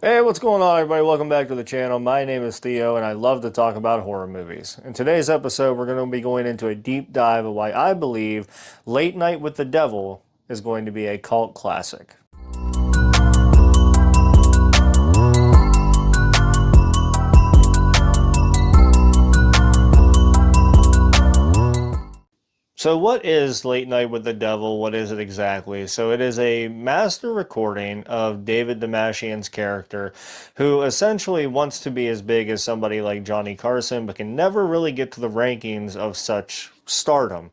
Hey, what's going on, everybody? Welcome back to the channel. My name is Theo, and I love to talk about horror movies. In today's episode, we're going to be going into a deep dive of why I believe Late Night with the Devil is going to be a cult classic. So what is Late Night with the Devil? What is it exactly? So it is a master recording of David Damashian's character, who essentially wants to be as big as somebody like Johnny Carson, but can never really get to the rankings of such stardom.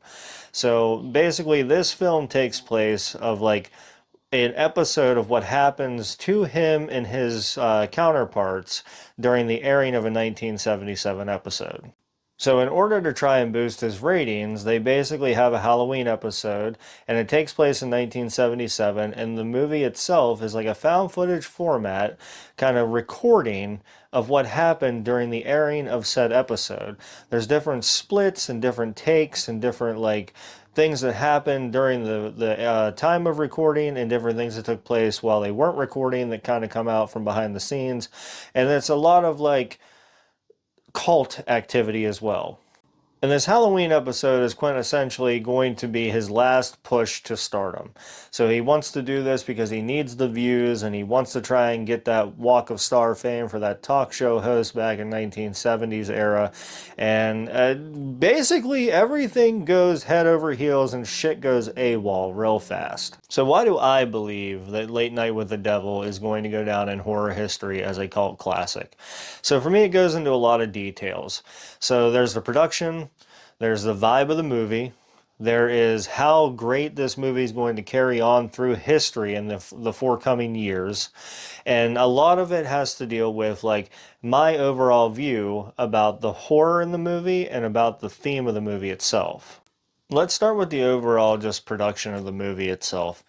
So basically this film takes place of like an episode of what happens to him and his counterparts during the airing of a 1977 episode. So in order to try and boost his ratings, they basically have a Halloween episode, and it takes place in 1977, and the movie itself is like a found footage format kind of recording of what happened during the airing of said episode. There's different splits and different takes and different like things that happened during the time of recording and different things that took place while they weren't recording that kind of come out from behind the scenes. And it's a lot of like cult activity as well. And this Halloween episode is quintessentially going to be his last push to stardom. So he wants to do this because he needs the views and he wants to try and get that Walk of Star fame for that talk show host back in 1970s era. And basically everything goes head over heels and shit goes AWOL real fast. So why do I believe that Late Night with the Devil is going to go down in horror history as a cult classic? So for me, it goes into a lot of details. So there's the production, there's the vibe of the movie. There is how great this movie is going to carry on through history in the forthcoming years. And a lot of it has to deal with like my overall view about the horror in the movie and about the theme of the movie itself. Let's start with the overall just production of the movie itself.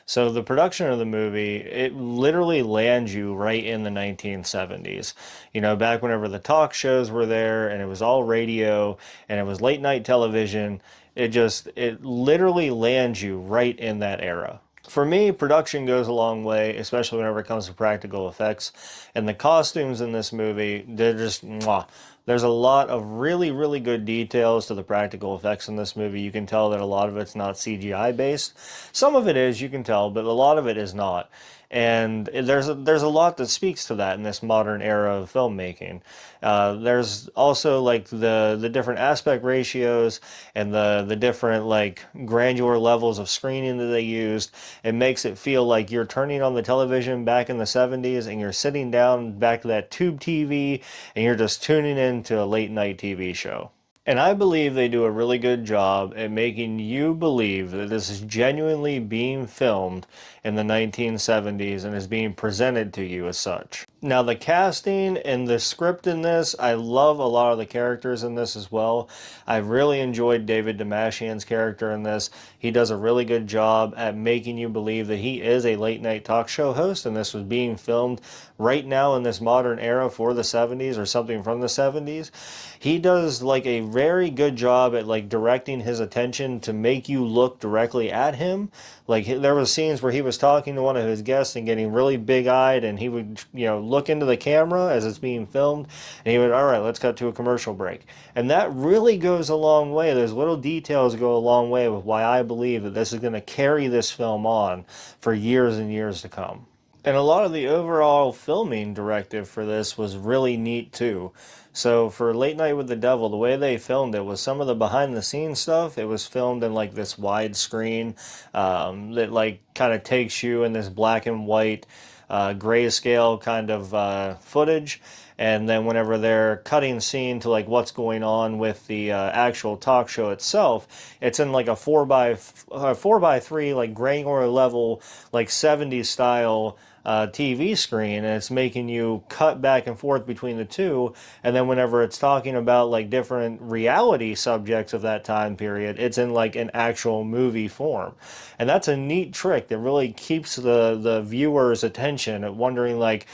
So the production of the movie, it literally lands you right in the 1970s. You know, back whenever the talk shows were there and it was all radio and it was late night television, it literally lands you right in that era. For me, production goes a long way, especially whenever it comes to practical effects. And the costumes in this movie, they're just mwah. There's a lot of really, really good details to the practical effects in this movie. You can tell that a lot of it's not CGI based. Some of it is, you can tell, but a lot of it is not. And there's a lot that speaks to that in this modern era of filmmaking. There's also like the different aspect ratios and the different like granular levels of screening that they used. It makes it feel like you're turning on the television back in the 70s and you're sitting down back to that tube TV and you're just tuning into a late night TV show. And I believe they do a really good job at making you believe that this is genuinely being filmed in the 1970s and is being presented to you as such. Now the casting and the script in this, I love a lot of the characters in this as well. I really enjoyed David Damashian's character in this. He does a really good job at making you believe that he is a late night talk show host and this was being filmed right now in this modern era for the 70s or something from the 70s. He does like a very good job at like directing his attention to make you look directly at him. Like there was scenes where he was talking to one of his guests and getting really big-eyed and he would, you know, look into the camera as it's being filmed and he would, all right, let's cut to a commercial break. And that really goes a long way. Those little details go a long way with why I believe that this is going to carry this film on for years and years to come. And a lot of the overall filming directive for this was really neat too. So for Late Night with the Devil, the way they filmed it was some of the behind the scenes stuff. It was filmed in like this widescreen that like kind of takes you in this black and white grayscale kind of footage. And then whenever they're cutting scene to like what's going on with the actual talk show itself, it's in like a 4x3 like granular level like 70s style TV screen, and it's making you cut back and forth between the two. And then whenever it's talking about like different reality subjects of that time period, it's in like an actual movie form. And that's a neat trick that really keeps the viewer's attention at wondering like,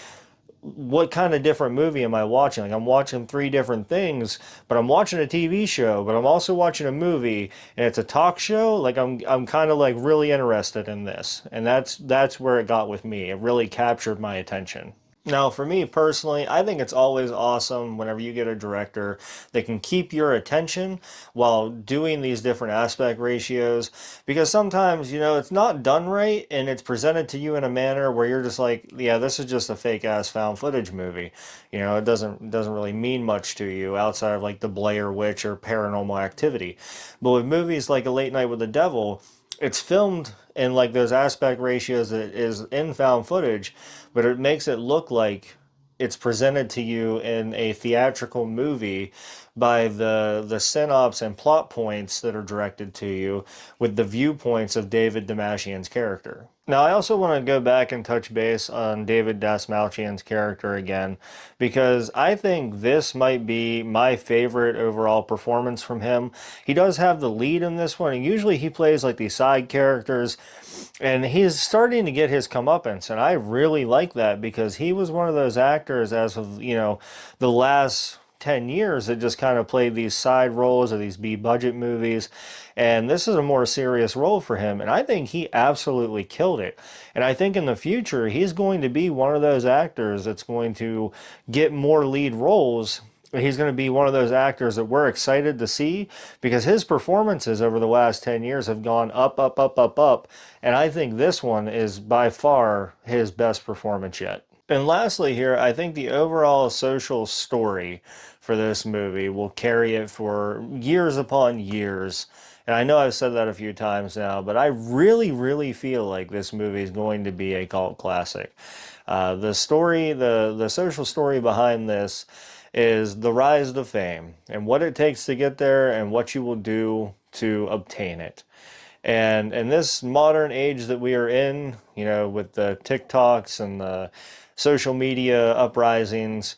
what kind of different movie am I watching? Like I'm watching three different things, but I'm watching a TV show, but I'm also watching a movie, and it's a talk show. Like I'm kind of like really interested in this, and that's where it got with me. It really captured my attention. Now, for me personally, I think it's always awesome whenever you get a director that can keep your attention while doing these different aspect ratios, because sometimes, it's not done right and it's presented to you in a manner where you're just like, yeah, this is just a fake ass found footage movie. It doesn't really mean much to you outside of like the Blair Witch or Paranormal Activity. But with movies like A Late Night with the Devil, it's filmed in like those aspect ratios that is in found footage, but it makes it look like it's presented to you in a theatrical movie by the synops and plot points that are directed to you with the viewpoints of David Damashian's character. Now, I also want to go back and touch base on David Dastmalchian's character again, because I think this might be my favorite overall performance from him. He does have the lead in this one, and usually he plays like these side characters, and he's starting to get his comeuppance, and I really like that because he was one of those actors as of, the last 10 years that just kind of played these side roles or these B-budget movies. And this is a more serious role for him. And I think he absolutely killed it. And I think in the future, he's going to be one of those actors that's going to get more lead roles. He's going to be one of those actors that we're excited to see because his performances over the last 10 years have gone up, up, up, up, up. And I think this one is by far his best performance yet. And lastly here, I think the overall social story for this movie will carry it for years upon years. And I know I've said that a few times now, but I really, really feel like this movie is going to be a cult classic. The story, the social story behind this is the rise to fame and what it takes to get there and what you will do to obtain it. And in this modern age that we are in, with the TikToks and the social media uprisings,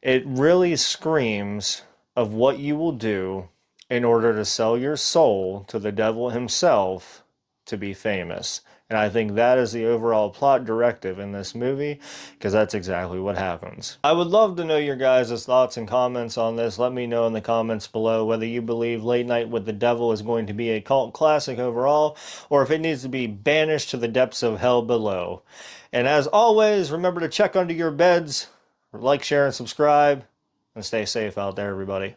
it really screams of what you will do in order to sell your soul to the devil himself to be famous. And I think that is the overall plot directive in this movie, because that's exactly what happens. I would love to know your guys' thoughts and comments on this. Let me know in the comments below whether you believe Late Night with the Devil is going to be a cult classic overall, or if it needs to be banished to the depths of hell below. And as always, remember to check under your beds, like, share, and subscribe, and stay safe out there, everybody.